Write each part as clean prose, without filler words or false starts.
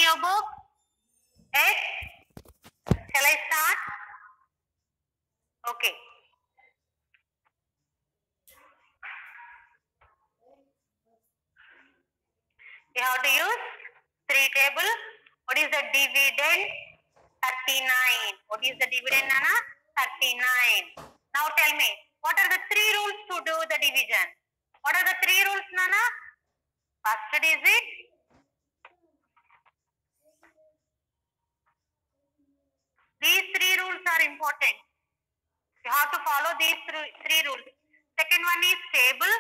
your book? Yes? Shall I start? Okay. We have to use 3 table. What is the dividend? 39. What is the dividend, Nana? 39. Now tell me, what are the 3 rules to do the division? What are the 3 rules, Nana? First digit. These 3 rules are important. You have to follow these 3 rules. Second one is table.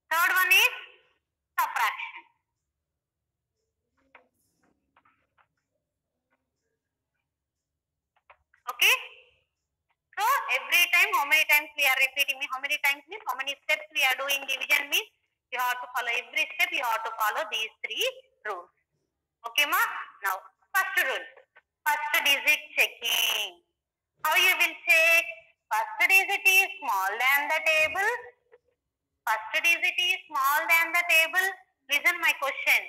Third one is subtraction. Okay? So every time, how many times we are repeating? How many times means how many steps we are doing division means you have to follow every step. You have to follow these 3 rules. Okay, ma? Now, first rule. First digit checking. How you will check? First digit is small than the table. First digit is small than the table. Listen my question.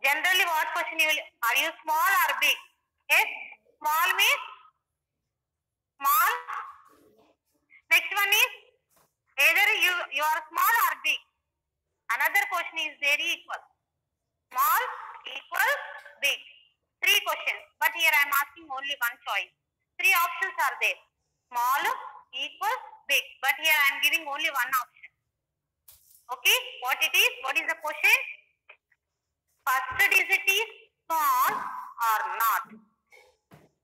Generally, what question you will? Are you small or big? Yes. Small means small. Next one is either you are small or big. Another question is very equal. Small equal big. 3 questions. But here I am asking only one choice. 3 options are there. Small equal big. But here I am giving only one option. Okay. What it is? What is the question? First digit is small or not.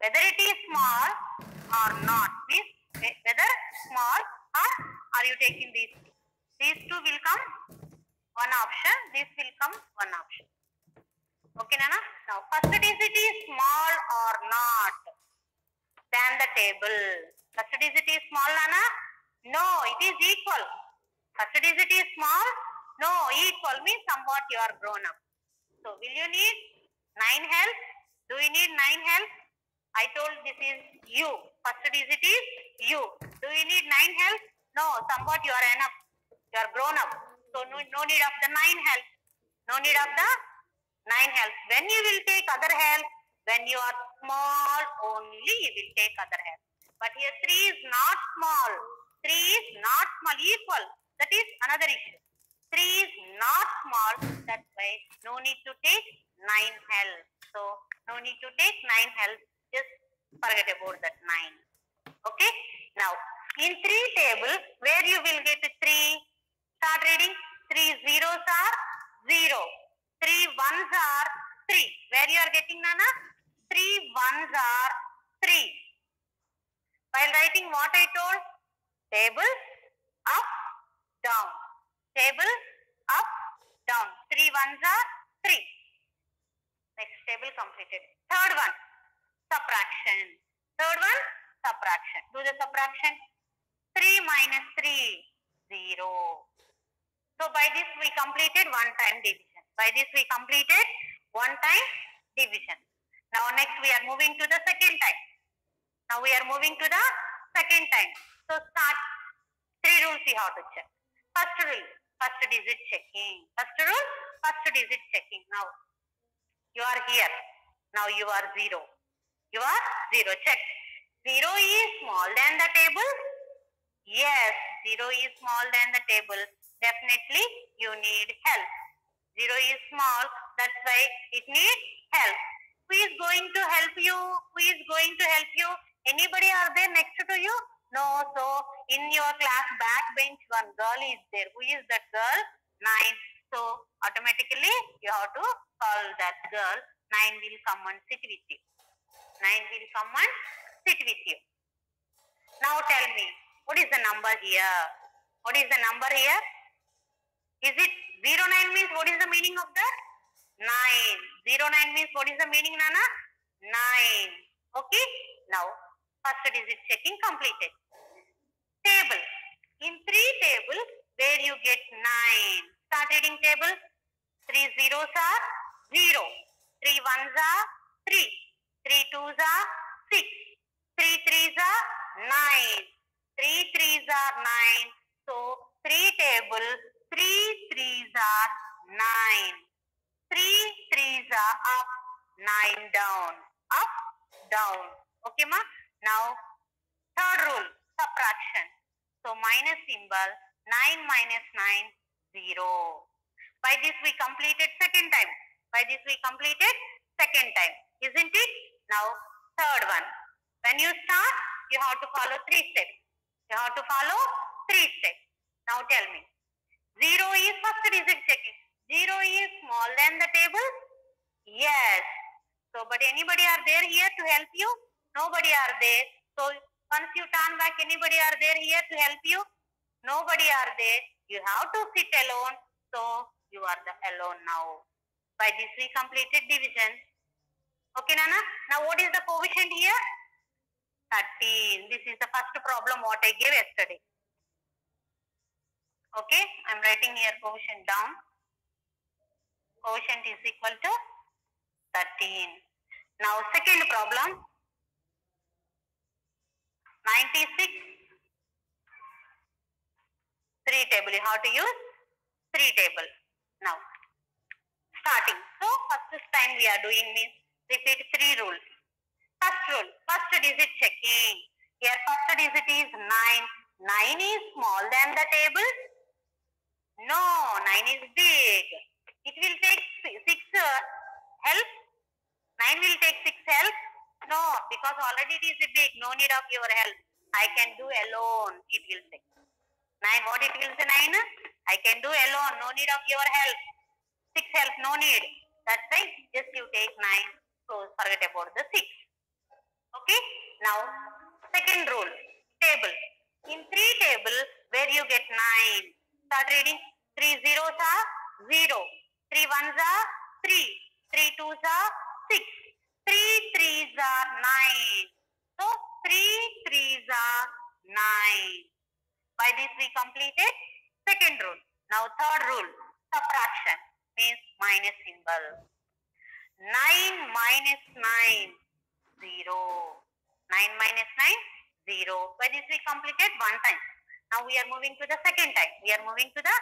Whether it is small or not. Means whether small or are you taking these 2? These 2 will come one option. This will come one option. Okay, Nana? Now, first digit is small or not than the table. First digit is small, Nana? No, it is equal. First digit is small? No, equal means somewhat you are grown up. So, will you need 9 help? Do you need 9 help? I told this is you. First digit is you. Do you need 9 help? No, somewhat you are enough. You are grown up. So, no need of the 9 help. No need of the 9 help. When you will take other help? When you are small only you will take other help. But here 3 is not small. 3 is not small. Equal. That is another issue. 3 is not small. That's why no need to take 9 help. So, no need to take 9 help. Just forget about that 9. Okay. Now, in 3 table, where you will get 3? Start reading. 3 zeros are 0. 3 ones are 3. Where you are getting, Nana? 3 ones are 3. While writing what I told? Table, up, down. Table, up, down. 3 ones are 3. Next table completed. Third one, subtraction. Third one, subtraction. Do the subtraction. 3 minus 3, 0. So by this we completed one time division. By this we completed one time division. Now next we are moving to the second time. Now we are moving to the second time. So start. 3 rules you have to check. First rule, first digit checking. First rule, first digit checking. Now you are here. Now you are 0. You are 0. Check. 0 is small than the table. Yes, 0 is small than the table. Definitely you need help. 0 is small. That's why it needs help. Who is going to help you? Who is going to help you? Anybody are there next to you? No. So in your class back bench one girl is there. Who is that girl? 9. So automatically you have to call that girl. 9 will come and sit with you. 9 will come and sit with you. Now tell me, what is the number here? What is the number here? Is it 09 means what is the meaning of that? 9. 09 means what is the meaning, Nana? 9. Okay. Now, first digit checking completed. Table. In 3 table, where you get 9. Start reading table. 3 zeros are 0. 3 ones are 3. 3 twos are 6. 3 threes are 9. 3 threes are 9. So, 3 table, 3 threes are 9. 3 threes are up, 9 down, up, down. Okay, ma? Now, third rule, subtraction. So, minus symbol, 9 minus 9, 0. By this we completed second time. By this we completed second time. Isn't it? Now, third one. When you start, you have to follow 3 steps. You have to follow 3 steps. Now, tell me. 0 is first digit checking. 0 is small than the table? Yes. So, but anybody are there here to help you? Nobody are there. So, once you turn back, anybody are there here to help you? Nobody are there. You have to sit alone. So, you are the alone now. By this we completed division. Okay, Nana? Now, what is the coefficient here? 13. This is the first problem what I gave yesterday. Okay, I am writing here coefficient down. Quotient is equal to 13. Now, second problem. 96. 3 table. You have to use 3 table. Now, starting. So, first time we are doing means repeat 3 rules. First rule, first digit checking. Here first digit is 9. 9 is small than the table? No, 9 is big. It will take 6 help. 9 will take 6 help. No, because already it is big. No need of your help. I can do alone. It will say. 9, what it will say 9? I can do alone. No need of your help. 6 help, no need. That's why just you take 9. So forget about the 6. Okay. Now, second rule. Table. In 3 table, where you get 9. Start reading. 3 zeros are 0. 3 ones are 3. 3 twos are 6. 3 threes are 9. So, 3 threes are 9. By this we completed second rule. Now, third rule. Subtraction means minus symbol. 9 minus 9. 0. 9 minus 9, 0. By this we completed one time. Now we are moving to the second time. We are moving to the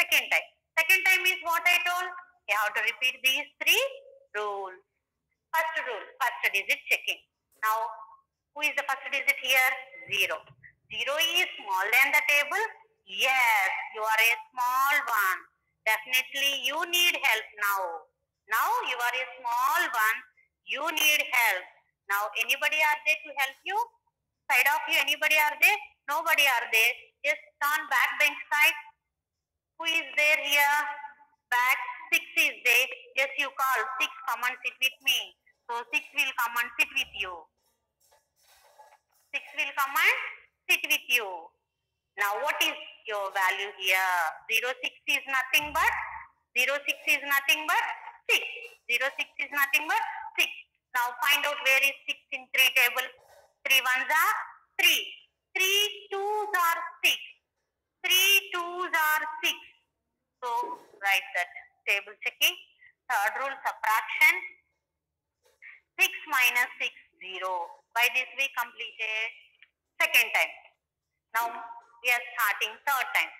second time. Second time is what I told. You have to repeat these 3 rules. First rule, first digit checking. Now, who is the first digit here? 0. 0 is small than the table? Yes, you are a small one. Definitely you need help now. Now you are a small one. You need help. Now, anybody are there to help you? Side of you, anybody are there? Nobody are there. Just turn back bench side. Who is there here? Back 6 is there. Just you call 6, come and sit with me. So 6 will come and sit with you. 6 will come and sit with you. Now, what is your value here? 0, 6 is nothing but 0, 6 is nothing but 6. 0, 6 is nothing but 6. Now find out where is 6 in 3 table. 3 ones are 3. 3 twos are 6. 3 twos are 6. So write that table checking. Third rule, subtraction. 6 minus 6, 0. By this we completed second time. Now we are starting third time.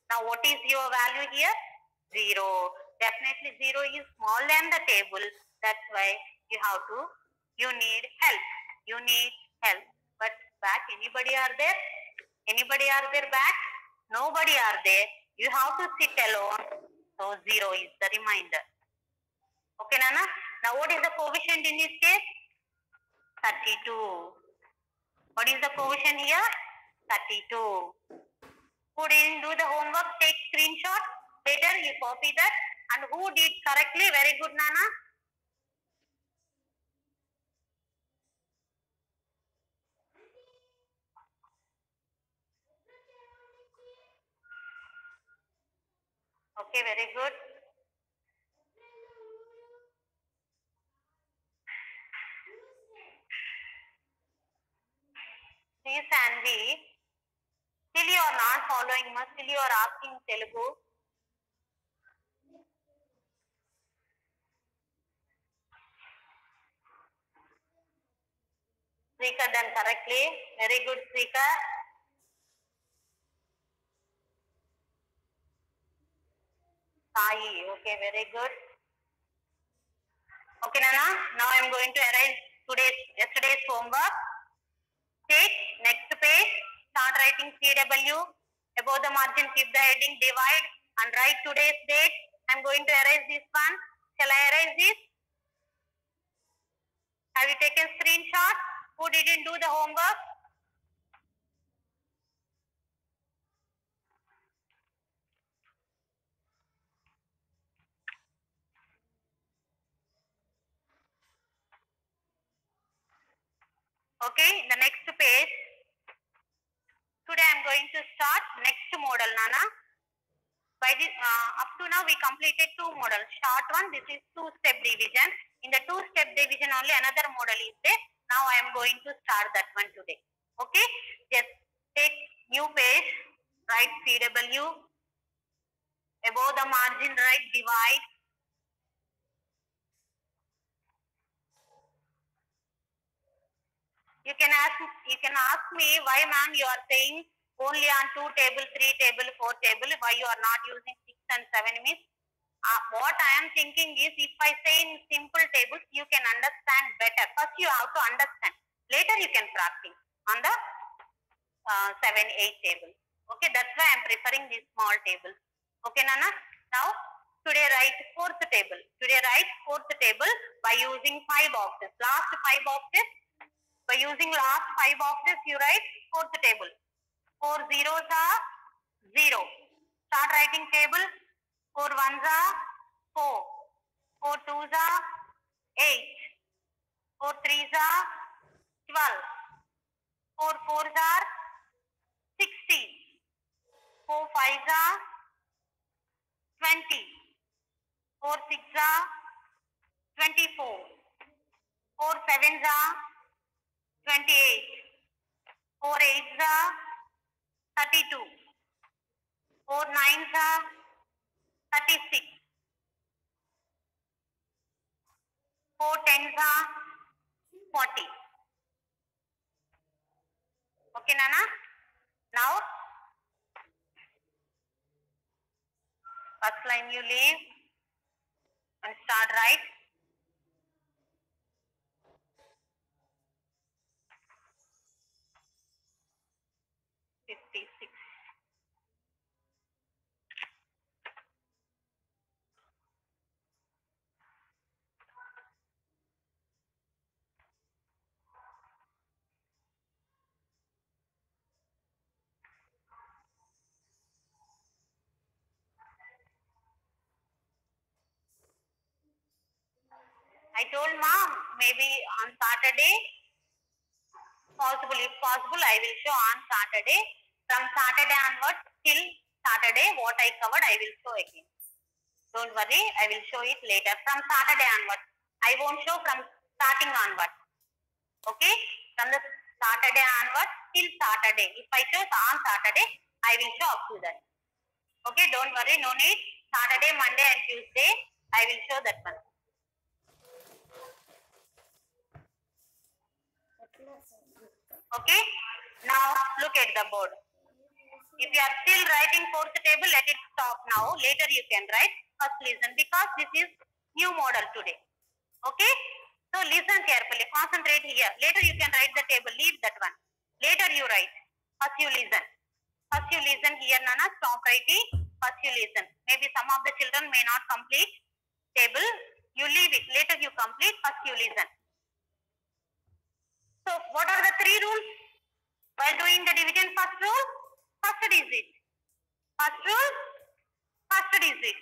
Now what is your value here? 0. Definitely 0 is small than the table. That's why you need help. You need help. But back, anybody are there? Anybody are there back? Nobody are there. You have to sit alone. So 0 is the reminder. Okay, Nana? Now what is the coefficient in this case? 32. What is the coefficient here? 32. Who didn't do the homework, take screenshot. Later you copy that. And who did correctly? Very good, Nana. Okay, very good. See, Sandy, still you are not following much, still you are asking Telugu. Srika done correctly. Very good, Srika. Mahi. Okay, very good. Okay, Nana. Now I am going to erase yesterday's homework. Take next page. Start writing CW. Above the margin, keep the heading, divide, and write today's date. I am going to erase this one. Shall I erase this? Have you taken screenshot? Who didn't do the homework? Okay, the next page. Today I am going to start next model, Nana. By this, up to now we completed two models. Short one, this is two-step division. In the two-step division only another model is there. Now I am going to start that one today. Okay, just take new page, write CW. Above the margin, write divide. You can ask me why, ma'am, you are saying only on 2 table, 3 table, 4 table, why you are not using 6 and 7 means. What I am thinking is, if I say in simple tables, you can understand better. First you have to understand. Later you can practice on the 7, 8 table. Okay, that's why I am preferring these small tables. Okay, Nana? Now, today write 4th table. Today write 4th table by using 5 boxes. Last 5 boxes. By using last 5 boxes, you write 4th table. 4 zeros are 0. Start writing table. 4 ones are 4. 4 twos are 8. 4 threes are 12. 4 fours are 16. 4 fives are 20. 4 sixes are 24. 4 sevens are 28. 4 eights are 32. 4 nines are 36. 4 tens are 40. Okay, Nana? Now, first line you leave and start write. I told mom, maybe on Saturday, if possible, I will show on Saturday. From Saturday onwards till Saturday, what I covered, I will show again. Don't worry, I will show it later. From Saturday onwards. I won't show from starting onwards. Okay? From the Saturday onwards till Saturday. If I show on Saturday, I will show up to that. Okay? Don't worry, no need. Saturday, Monday and Tuesday, I will show that one. Okay, now look at the board. If you are still writing 4th table, let it stop now. Later you can write. First listen, because this is new model today. Okay, so listen carefully, concentrate here. Later you can write the table, leave that one. Later you write. First you listen. First you listen here, Nana, stop writing. First you listen. Maybe some of the children may not complete table. You leave it. Later you complete. First you listen. So, what are the 3 rules while doing the division? First rule, first digit. First rule, first digit.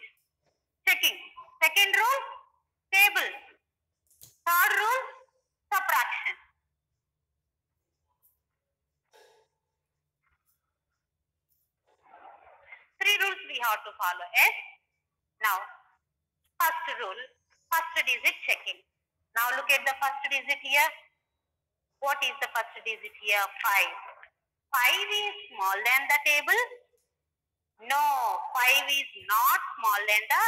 Checking. Second rule, table. Third rule, subtraction. Three rules we have to follow. Yes? Now, first rule, first digit checking. Now look at the first digit here. What is the first digit here? 5. 5 is small than the table? No, 5 is not small than the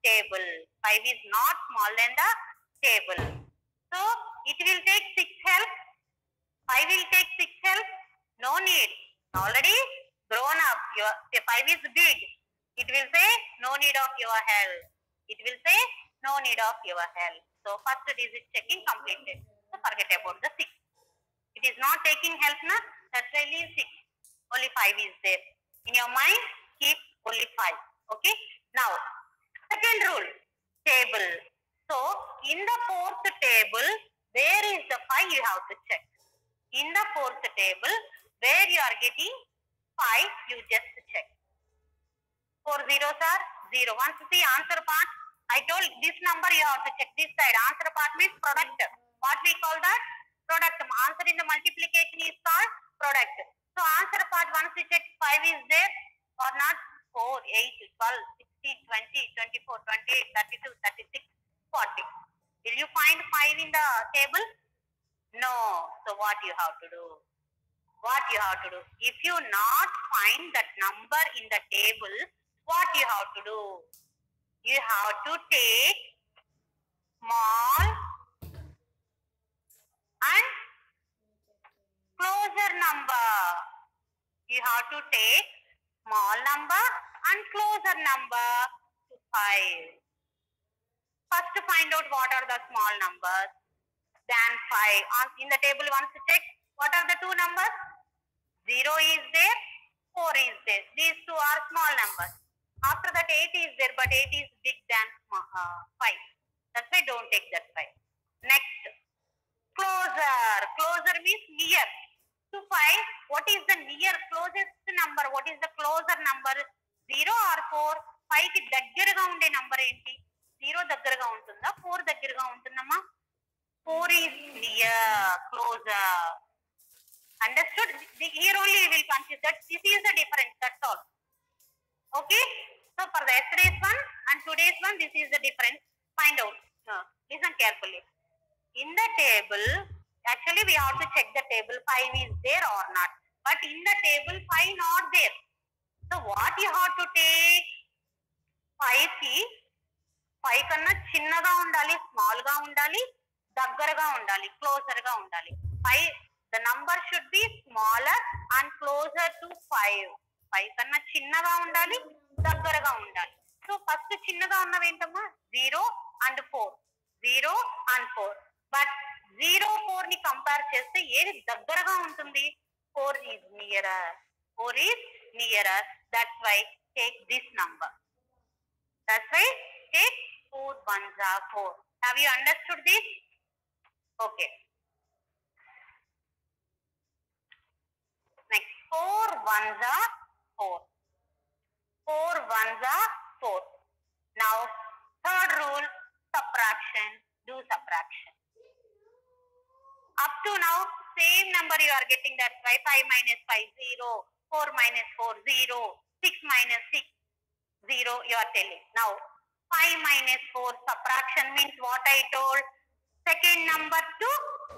table. 5 is not small than the table. So, it will take 6 help. 5 will take 6 help. No need. Already grown up. Your 5 is big. It will say no need of your help. It will say no need of your help. So first digit checking completed. So forget about the 6. It is not taking help na. That's why leave 6. Only 5 is there. In your mind, keep only 5. Okay. Now, second rule, table. So in the fourth table, where is the 5 you have to check. In the fourth table, where you are getting 5, you just check. 4 zeros are 0. Once you see answer part, I told this number you have to check this side. Answer part means product. What we call that? Product. Answer in the multiplication is called product. So answer part, once you check 5 is there or not, 4, 8, 12, 16, 20, 24, 28, 32, 36, 40. Will you find 5 in the table? No. So what you have to do? What you have to do? If you not find that number in the table, what you have to do? You have to take small and closer number. You have to take small number and closer number to 5. First find out what are the small numbers than 5. In the table once you check, what are the two numbers? 0 is there, 4 is there. These two are small numbers. After that 8 is there, but 8 is big than 5. That's why don't take that 5. Next, closer. Closer means near to 5. What is the near closest number? What is the closer number? 0 or 4? 5 కి దగ్గరగా ఉండే number ఏంటి? 0 దగ్గరగా ఉంటుందా? 4 దగ్గరగా ఉంటుందమ్మా? 4 is near, closer. Understood? Here only we will confuse that. This is the difference. That's all. Okay. So for the yesterday's one and today's one, this is the difference. Find out. Listen carefully. In the table, actually we have to check the table. 5 is there or not. But in the table, 5 not there. So what you have to take? 5 ki 5 కన్నా చిన్నగా ఉండాలి, small గా ఉండాలి, దగ్గరగా ఉండాలి, closure గా ఉండాలి. 5 the number should be smaller and closer to 5. 5 కన్నా చిన్నగా ఉండాలి, దగ్గరగా ఉండాలి. సో ఫస్ట్ చిన్నగా ఉన్నవి ఏంటమ్మా? 0 and 4. 0 and 4. బట్ 0, 4 ని కంపేర్ చేస్తే ఏది దగ్గరగా ఉంటుంది? 4 is nearer. 4 is nearer. That's why take this number. That's why take 4 ones are 4. Have you understood this? Okay. Next, 4 ones are 4. 4 ones are 4. Now, third rule, subtraction. Do subtraction. Up to now, same number you are getting, that 5 minus 5, 0. 4 minus 4, 0. 6 minus 6, 0 you are telling. Now, 5 minus 4 subtraction means what I told? Second number to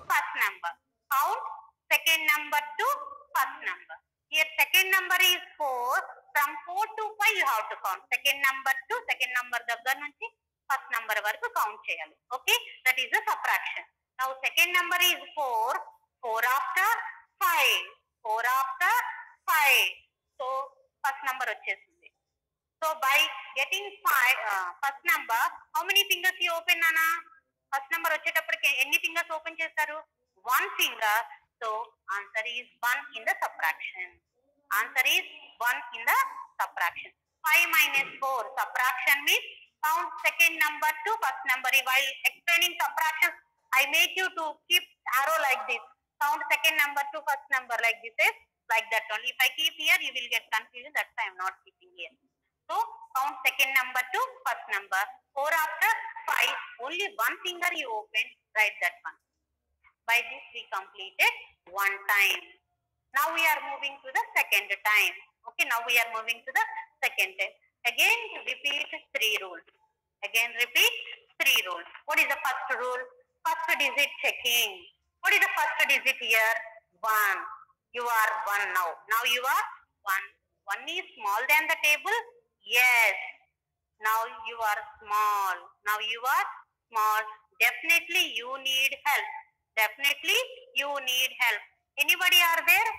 first number. Count second number to first number. Here second number is 4. From 4 to 5 you have to count. Second number to second number దగ్గర నుంచి first number వరకు count చేయాలి. Okay? That is a subtraction. Now second number is 4. 4 after 5. 4 after 5. So first number వచ్చేసింది. So by getting 5, first number, how many fingers you open, Nana? First number వచ్చేటప్పటికి ఎన్ని fingers open చేస్తారు? 1 finger. So answer is 1 in the subtraction. Answer is 1 in the subtraction. 5 minus 4 subtraction means count second number to first number. While explaining subtraction, I make you to keep arrow like this. Count second number to first number like this is like that only. If I keep here, you will get confused. That's why I am not keeping here. So count second number to first number. 4 after 5, only 1 finger you open, write that one. By this we completed 1 time. Now we are moving to the second time. Okay, now we are moving to the second time. Again repeat 3 rules. Again repeat 3 rules. What is the first rule? First digit checking. What is the first digit here? 1. You are 1 now. Now you are 1. 1 is small than the table? Yes. Now you are small. Now you are small. Definitely you need help. Definitely you need help. Anybody are there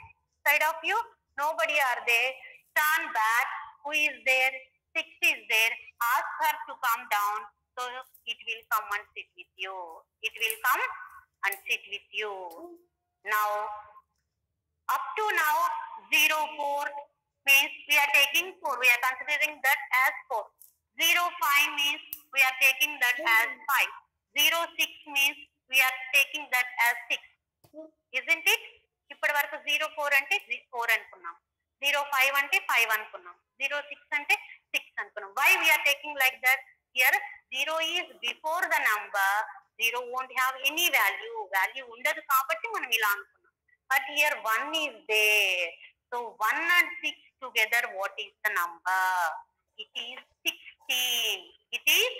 side of you? Nobody are there. Turn back. Who is there? 6 is there. Ask her to come down. So it will come and sit with you. It will come and sit with you. Now, up to now, 0, 4 means we are taking 4. We are considering that as 4. 0, 5 means we are taking that as 5. 0, 6 means we are taking that as 6. Isn't it? ఇప్పటి వరకు 0, 4 అంటే 4 అనుకున్నాం. 0, 5 అంటే 5 అనుకున్నాం. 0, 6 అంటే 6 అనుకున్నాం. Why we are taking like that? Here 0 is before the number. 0 won't have any value. Value ఉండదు కాబట్టి మనం ఇలా అనుకున్నాం. But here 1 is there. So 1 and 6 together, what is the number? It is 16. It is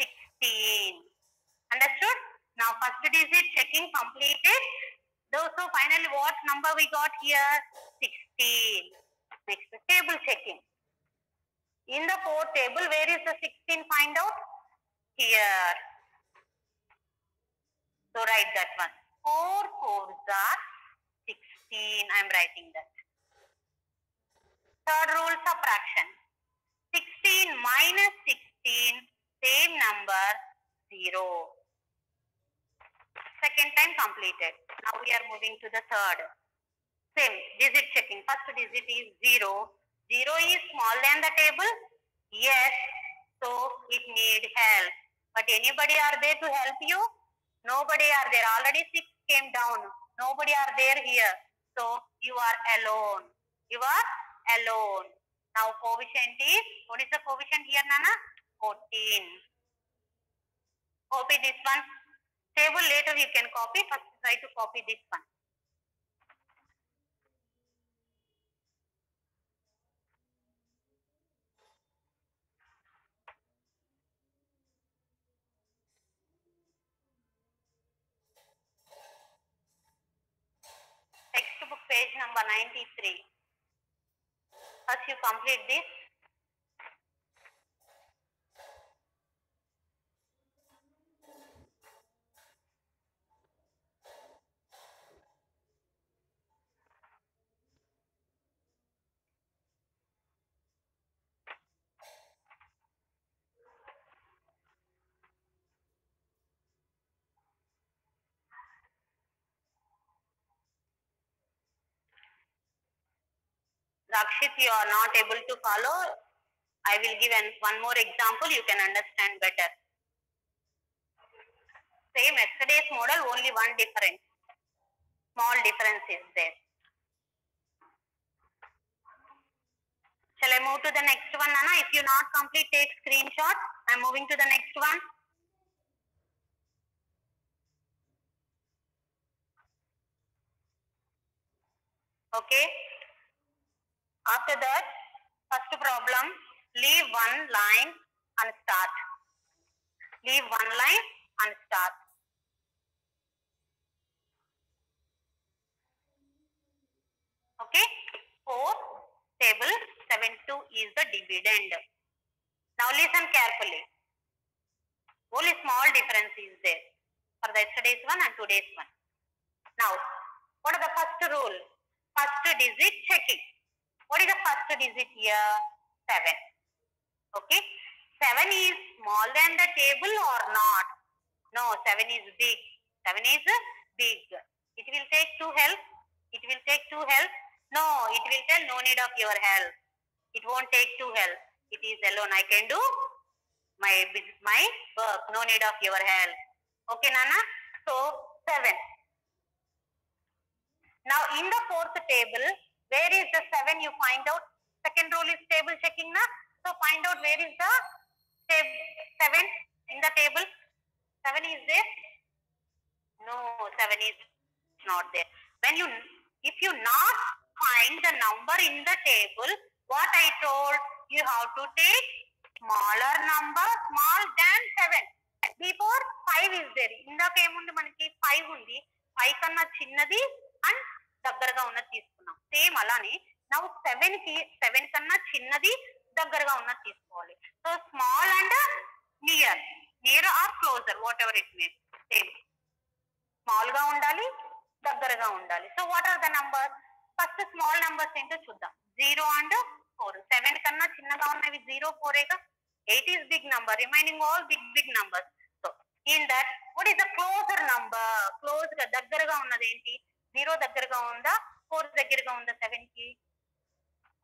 16. Understood? Now first digit checking completed. So finally what number we got here? 16. Next table checking. In the 4th table, where is the 16? Find out. Here. So write that one. 4 4s are 16. I am writing that. Third rule, subtraction. 16 minus 16, same number, 0. Second time completed. Now we are moving to the third. Same, digit checking. First digit is 0. 0 is small than the table? Yes. So it need help. But anybody are there to help you? Nobody are there. Already 6 came down. Nobody are there here. So you are alone. You are alone. Now coefficient is, what is the coefficient here, Nana? 14. Copy this one. Table later you can copy. First try to copy this one. Textbook page number 93. First you complete this. Rakshit, you are not able to follow. I will give one more example. You can understand better. Same yesterday's model, only one difference. Small difference is there. Shall I move to the next one, Nana? If you not complete, take screenshot. I am moving to the next one. Okay. After that, first problem, leave one line and start. Leave one line and start. Okay. 4 table 72 is the dividend. Now listen carefully. Only small difference is there for the yesterday's one and today's one. Now, what is the first rule? First digit checking. What is the first digit here? 7. Okay. 7 is small than the table or not? No, 7 is big. 7 is big. It will take 2 help. It will take 2 help. No, it will tell no need of your help. It won't take 2 help. It is alone. I can do my work. No need of your help. Okay, Nana? So, 7. Now, in the 4th table, where is the 7 you find out? Second rule is table checking, na? So, find out where is the 7 in the table. 7 is there? No, 7 is not there. If you not find the number in the table, what I told, you have to take smaller number, small than 7. Before 5 is there. ఇందాక ఏముంది మనకి 5 ఉంది. 5 కన్నా చిన్నది and దగ్గరగా ఉన్నది తీసుకున్నాం. Same అలానే now 7 కన్నా చిన్నది దగ్గరగా ఉన్నది తీసుకోవాలి. So small and near or closer whatever it means same. Small గా ఉండాలి, దగ్గరగా ఉండాలి. So what are the numbers? First small numbers ఏంటో చూద్దాం. 0 and 4. 7 కన్నా చిన్నగా ఉన్నవి 0, 4 8 is big number, remaining all big numbers. So in that, what is the closer number? Close గా దగ్గరగా ఉన్నది ఏంటి? 0 దగ్గరగా ఉందా, 4 దగ్గరగా ఉందా 7 కి?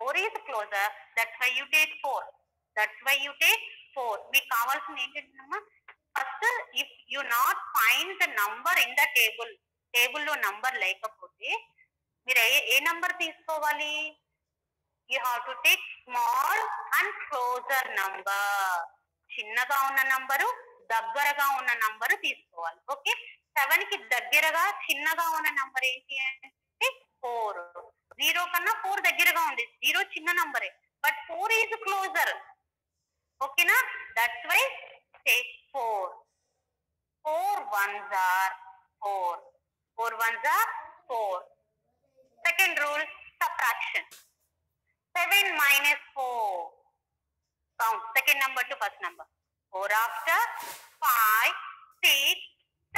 4 is closer, that's why you take 4. That's why you take 4. మీకు కావాల్సింది ఏంటంటే first if you not find the number in the table, టేబుల్లో నంబర్ లేకపోతే మీరు ఏ నంబర్ తీసుకోవాలి? You have to take small and closer number. చిన్నగా ఉన్న నంబరు, దగ్గరగా ఉన్న నంబరు తీసుకోవాలి. ఓకే, 7 కి దగ్గరగా చిన్నగా ఉన్న నంబర్ ఏంటి అంటే 4. 0 కన్నా 4 దగ్గరగా ఉంది. 0 చిన్న నంబరే, బట్ 4 ఈజ్ క్లోజర్. ఓకేనా? That's why take 4. 4 ones are 4. 4 ones are 4. Second rule, subtraction. 7 minus 4. Count second number to first number. 4 after, 5, 6,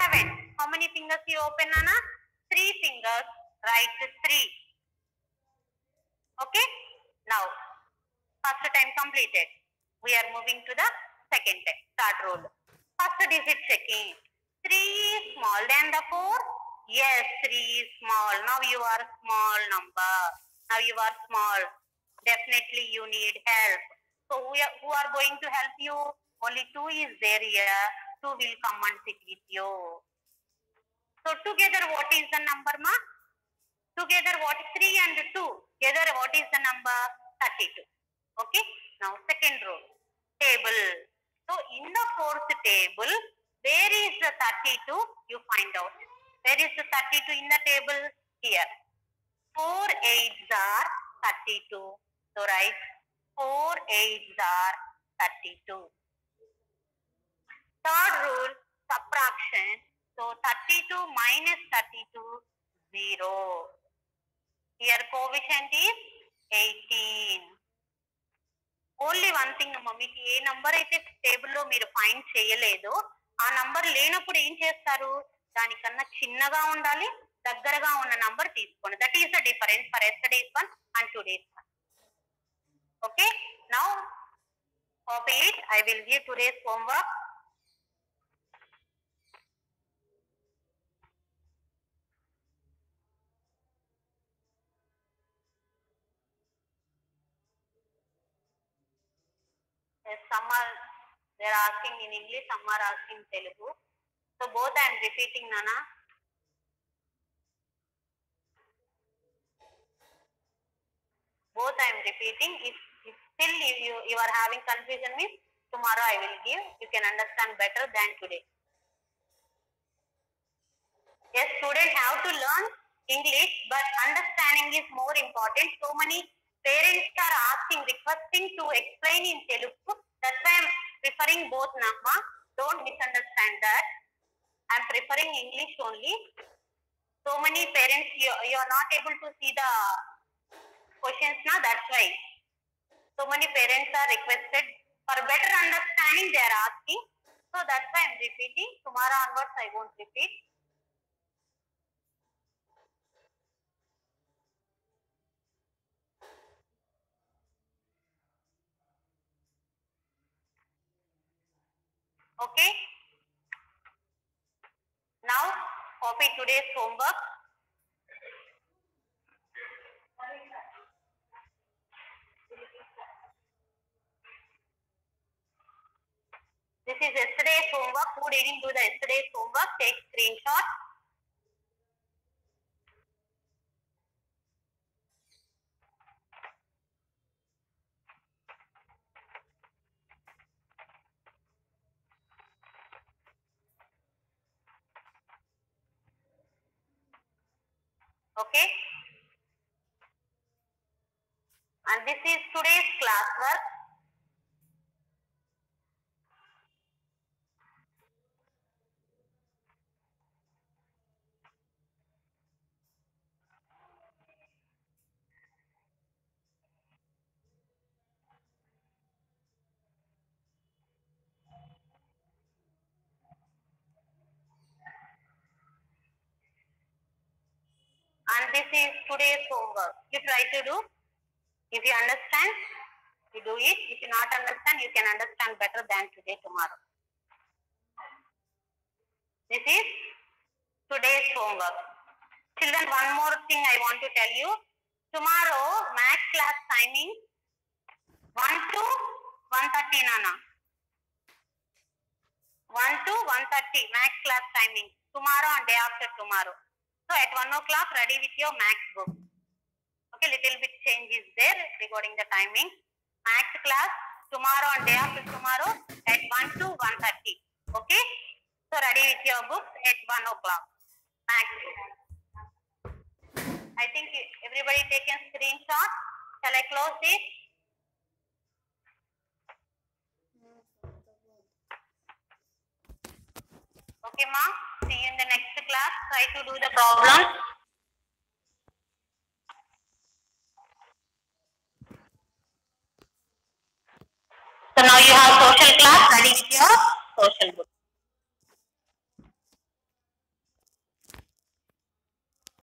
7. How many fingers you open, Nana? 3 fingers. Write 3. Okay? Now, first time completed. We are moving to the second time. Start rule. First digit checking. 3 is small than the 4. Yes, 3 is small. Now you are small number. Now you are small. Definitely you need help. So who are going to help you? Only 2 is there here. 2 will come and sit with you. So together what is the number, ma? Together what is 3 and 2? Together what is the number? 32. Okay. Now second row. Table. So in the fourth table, where is the 32? You find out. Where is the 32 in the table? Here. 4 8s are 32. So write 4 8s are 32. Third rule, subtraction. So 32 minus 32, 0. Here coefficient is 18. Only one thing అమ్మ, మీకు ఏ number అయితే టేబుల్లో మీరు find చేయలేదో ఆ number లేనప్పుడు ఏం చేస్తారు? దానికన్నా చిన్నగా ఉండాలి, దగ్గరగా ఉన్న నంబర్ తీసుకోండి. That is the difference for yesterday's one and today's one. Okay, now copy it. I will give today's homework. Some are they are asking in English, some are asking Telugu. So both I am repeating, Nana. Both I am repeating. If still you are having confusion, means tomorrow I will give. You can understand better than today. Yes, students have to learn English, but understanding is more important. So many parents are asking, requesting to explain in Telugu. That's why I am preferring both, Nama. Don't misunderstand that. I am preferring English only. So many parents, you are not able to see the questions now. That's why. So many parents are requested for better understanding. They are asking. So that's why I am repeating. Tomorrow onwards I won't repeat. Okay. Now copy today's homework. This is yesterday's homework. Who didn't do the yesterday's homework? Take screenshot. Okay. And this is today's classwork. And this is today's homework. You try to do. If you understand, you do it. If you not understand, you can understand better than today, tomorrow. This is today's homework. Children, one more thing I want to tell you. Tomorrow, math class timing 1 to 1:30, Nana. 1 to 1:30, math class timing. Tomorrow and day after tomorrow. So at 1 o'clock, ready with your math book. Okay, little bit change is there regarding the timing. Math class tomorrow and day after tomorrow at 1 to 1:30. Okay, so ready with your books at 1 o'clock. Math book. I think everybody taken screenshot. Shall I close this? Okay, ma. See you in the next class. Try to do the problem. So now you have social class. Ready with your social book.